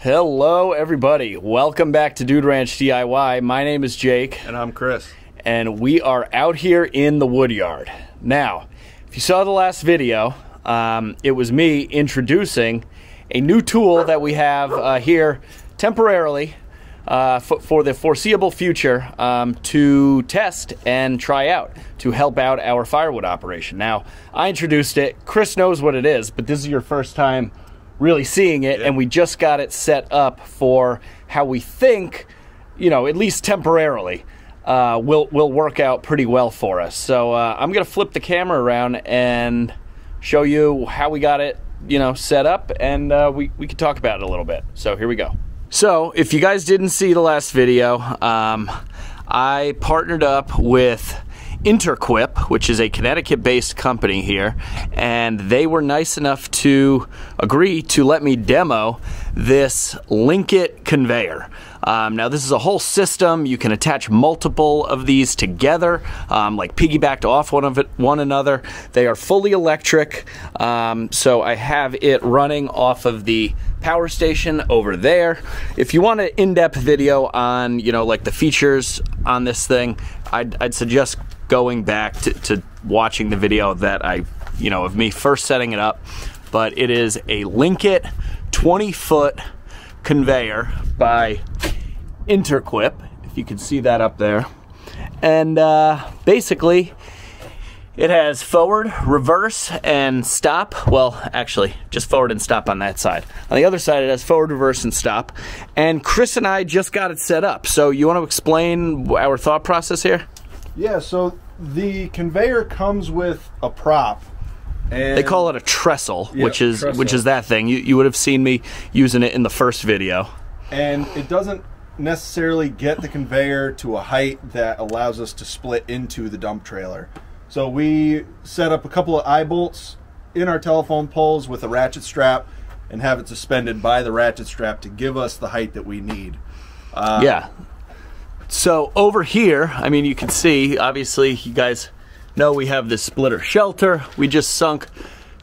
Hello everybody, welcome back to Dude Ranch DIY. My name is Jake. And I'm Chris. And we are out here in the wood yard. Now, if you saw the last video, it was me introducing a new tool that we have here temporarily for the foreseeable future to test and try out to help out our firewood operation. Now, I introduced it. Chris knows what it is, but this is your first time really seeing it, and we just got it set up for how we think, you know, at least temporarily, will work out pretty well for us. So I'm gonna flip the camera around and show you how we got it, you know, set up, and we can talk about it a little bit. So here we go. So if you guys didn't see the last video, I partnered up with InterQuip, which is a Connecticut-based company here, and they were nice enough to agree to let me demo this LINKIT conveyor. Now this is a whole system. You can attach multiple of these together, like piggybacked off one another. They are fully electric, so I have it running off of the power station over there. If you want an in-depth video on, you know, like the features on this thing, I'd suggest going back to watching the video that of me first setting it up. But it is a LINKIT 20-foot conveyor by InterQuip, if you can see that up there. And basically it has forward, reverse, and stop. Well, actually, just forward and stop on that side. On the other side, it has forward, reverse, and stop. And Chris and I just got it set up. So you want to explain our thought process here? Yeah, so the conveyor comes with a prop. And they call it a trestle, yeah, which is that thing. You would have seen me using it in the first video. And it doesn't necessarily get the conveyor to a height that allows us to split into the dump trailer. So we set up a couple of eye bolts in our telephone poles with a ratchet strap and have it suspended by the ratchet strap to give us the height that we need. Yeah. So over here, I mean, you can see, obviously, you guys know we have this splitter shelter. We just sunk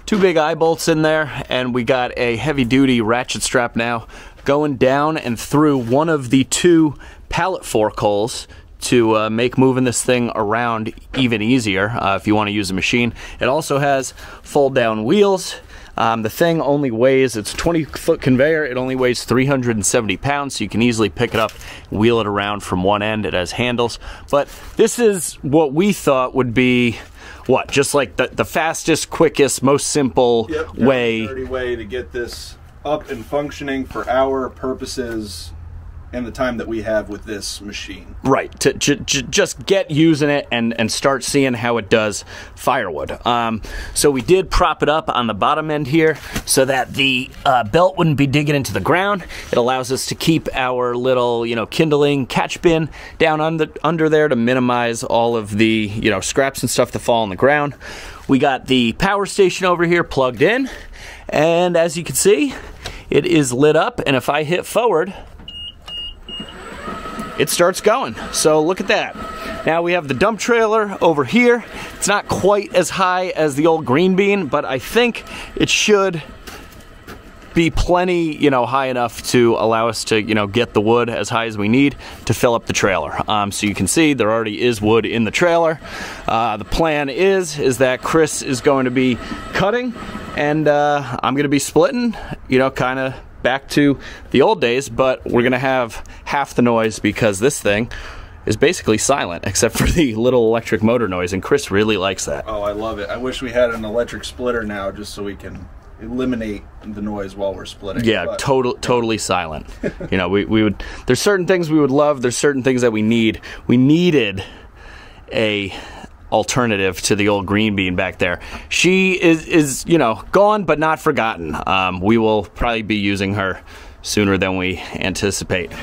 2 big eye bolts in there, and we got a heavy-duty ratchet strap now going down and through one of the 2 pallet fork holes to make moving this thing around even easier if you want to use a machine. It also has fold-down wheels. The thing only weighs, it's a 20-foot conveyor, it only weighs 370 pounds, so you can easily pick it up, wheel it around from one end. It has handles. But this is what we thought would be, what, just like the fastest, quickest, most simple way to get this up and functioning for our purposes and the time that we have with this machine. Right, to just get using it and start seeing how it does firewood. So we did prop it up on the bottom end here so that the belt wouldn't be digging into the ground. It allows us to keep our little, you know, kindling catch bin down under there to minimize all of the, you know, scraps and stuff that fall on the ground. We got the power station over here plugged in, and as you can see, it is lit up, and if I hit forward, it starts going. So look at that. Now we have the dump trailer over here. It's not quite as high as the old green bean, but I think it should be plenty, you know, high enough to allow us to, you know, get the wood as high as we need to fill up the trailer. So you can see there already is wood in the trailer. The plan is that Chris is going to be cutting, and I'm going to be splitting, you know, kind of back to the old days, but we're gonna have half the noise because this thing is basically silent except for the little electric motor noise, and Chris really likes that. Oh, I love it. I wish we had an electric splitter now just so we can eliminate the noise while we're splitting. Yeah, but totally silent. You know, we would, there's certain things we would love, there's certain things that we need. We needed a alternative to the old green bean back there. She is you know, gone but not forgotten. We will probably be using her sooner than we anticipate.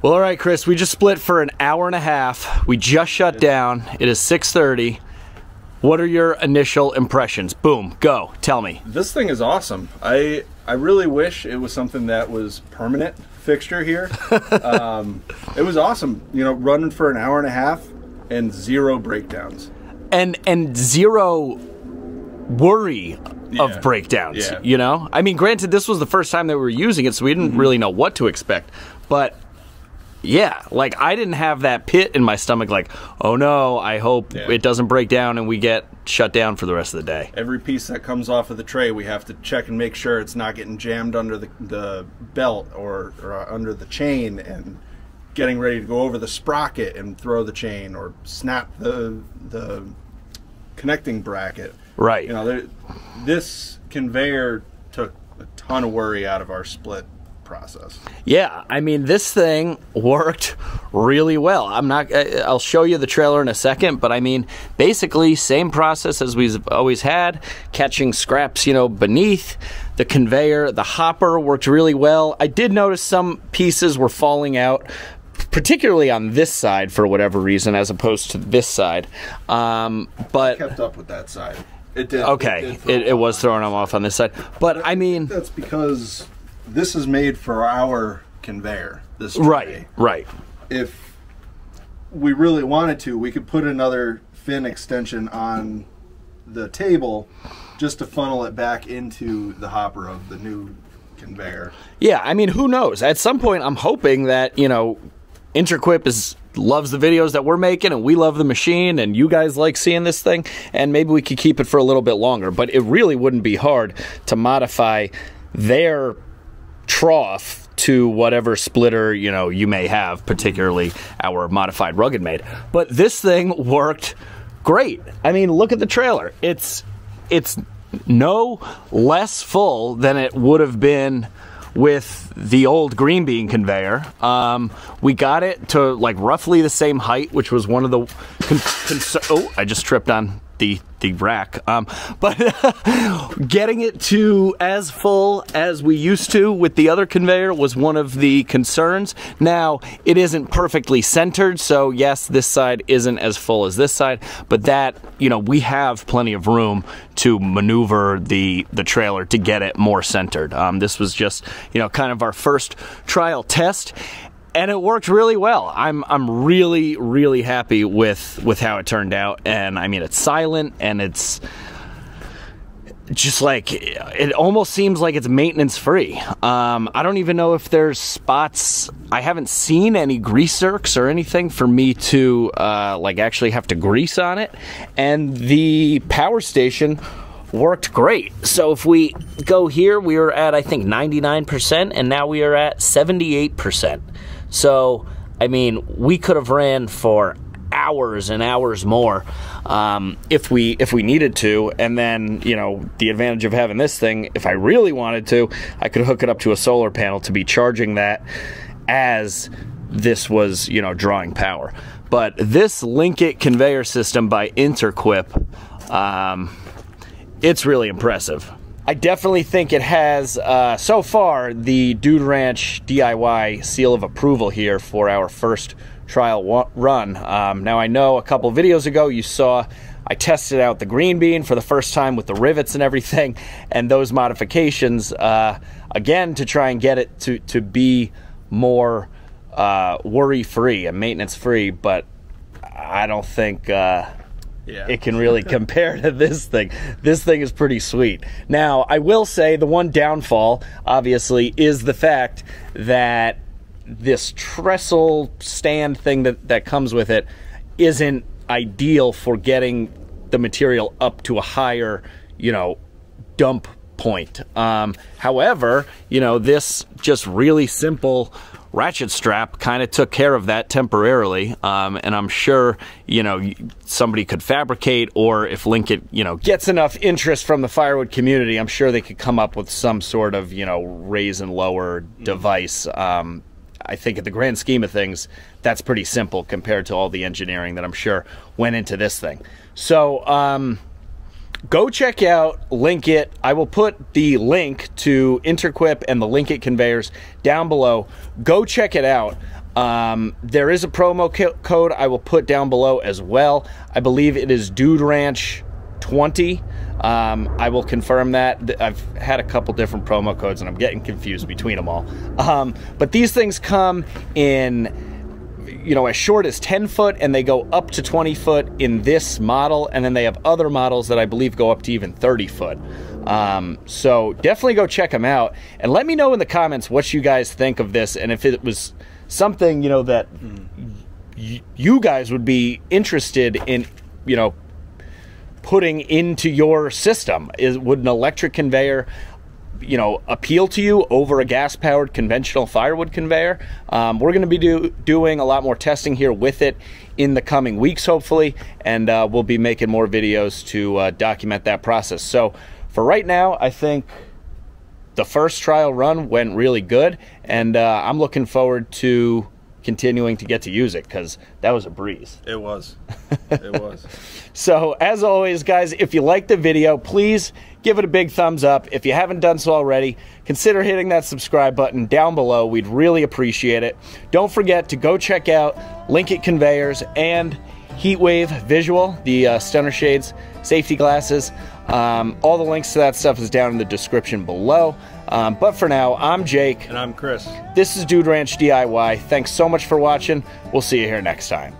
Well, all right, Chris, we just split for an hour and a half. We just shut down. It is 6:30. What are your initial impressions? Boom, go, tell me. This thing is awesome. I really wish it was something that was permanent fixture here. It was awesome, you know, running for an hour and a half and 0 breakdowns. And 0 worry of breakdowns, you know? I mean, granted, this was the first time that we were using it, so we didn't really know what to expect. But, yeah, like, I didn't have that pit in my stomach like, oh, no, I hope it doesn't break down and we get shut down for the rest of the day. Every piece that comes off of the tray, we have to check and make sure it's not getting jammed under the belt or under the chain and getting ready to go over the sprocket and throw the chain or snap the connecting bracket. Right. You know, this conveyor took a ton of worry out of our split process. Yeah, I mean, this thing worked really well. I'll show you the trailer in a second, but I mean, basically same process as we've always had, catching scraps, you know, beneath the conveyor. The hopper worked really well. I did notice some pieces were falling out, particularly on this side for whatever reason, as opposed to this side. But I kept up with that side. It did. Okay, it was throwing them off on this side. But I mean, that's because this is made for our conveyor. This tray. Right. If we really wanted to, we could put another fin extension on the table just to funnel it back into the hopper of the new conveyor. Yeah, I mean, who knows? At some point, I'm hoping that, you know, InterQuip loves the videos that we're making, and we love the machine, and you guys like seeing this thing, and maybe we could keep it for a little bit longer. But it really wouldn't be hard to modify their trough to whatever splitter, you know, you may have, particularly our modified RuggedMade. But this thing worked great. I mean, look at the trailer. It's no less full than it would have been with the old green bean conveyor. We got it to like roughly the same height, which was one of the oh, I just tripped on the rack. But getting it to as full as we used to with the other conveyor was one of the concerns. Now, it isn't perfectly centered, so yes, this side isn't as full as this side, but that, you know, we have plenty of room to maneuver the trailer to get it more centered. This was just, you know, kind of our first trial test, and it worked really well. I'm really, really happy with how it turned out. And I mean, it's silent, and it's just like, it almost seems like it's maintenance free. I don't even know if there's spots. I haven't seen any grease zerks or anything for me to like actually have to grease on it. And the power station worked great. So if we go here, we were at, I think, 99%, and now we are at 78%. So, I mean, we could have ran for hours and hours more if we needed to. And then, you know, the advantage of having this thing, if I really wanted to, I could hook it up to a solar panel to be charging that as this was, you know, drawing power. But this LINKIT conveyor system by InterQuip, it's really impressive. I definitely think it has, so far, the Dude Ranch DIY seal of approval here for our first trial run. Now, I know a couple videos ago you saw I tested out the green bean for the first time with the rivets and everything, and those modifications, again, to try and get it to be more worry-free and maintenance-free, but I don't think it can really compare to this thing. This thing is pretty sweet. Now, I will say the one downfall, obviously, is the fact that this trestle stand thing that comes with it isn't ideal for getting the material up to a higher, you know, dump point. However, you know, this just really simple ratchet strap kind of took care of that temporarily, and I'm sure, you know, somebody could fabricate, or if LINKIT, you know, gets enough interest from the firewood community, I'm sure they could come up with some sort of, you know, raise and lower device. I think at the grand scheme of things, that's pretty simple compared to all the engineering that I'm sure went into this thing. So, go check out LINKIT. I will put the link to InterQuip and the LINKIT conveyors down below. Go check it out. There is a promo code I will put down below as well. I believe it is Dude Ranch 20. I will confirm that. I've had a couple different promo codes and I'm getting confused between them all. But these things come in, you know, as short as 10 foot and they go up to 20 foot in this model, and then they have other models that I believe go up to even 30 foot. So definitely go check them out and let me know in the comments what you guys think of this, and if it was something, you know, that you guys would be interested in, you know, putting into your system. Would an electric conveyor, you know, appeal to you over a gas-powered conventional firewood conveyor? We're going to be doing a lot more testing here with it in the coming weeks, hopefully, and we'll be making more videos to document that process. So for right now, I think the first trial run went really good, and I'm looking forward to continuing to get to use it, because that was a breeze. It was. It was. So as always, guys, if you liked the video, please give it a big thumbs up. If you haven't done so already, consider hitting that subscribe button down below. We'd really appreciate it. Don't forget to go check out LINKIT Conveyors and Heatwave Visual, the stunner shades, safety glasses. All the links to that stuff is down in the description below. But for now, I'm Jake. And I'm Chris. This is Dude Ranch DIY. Thanks so much for watching. We'll see you here next time.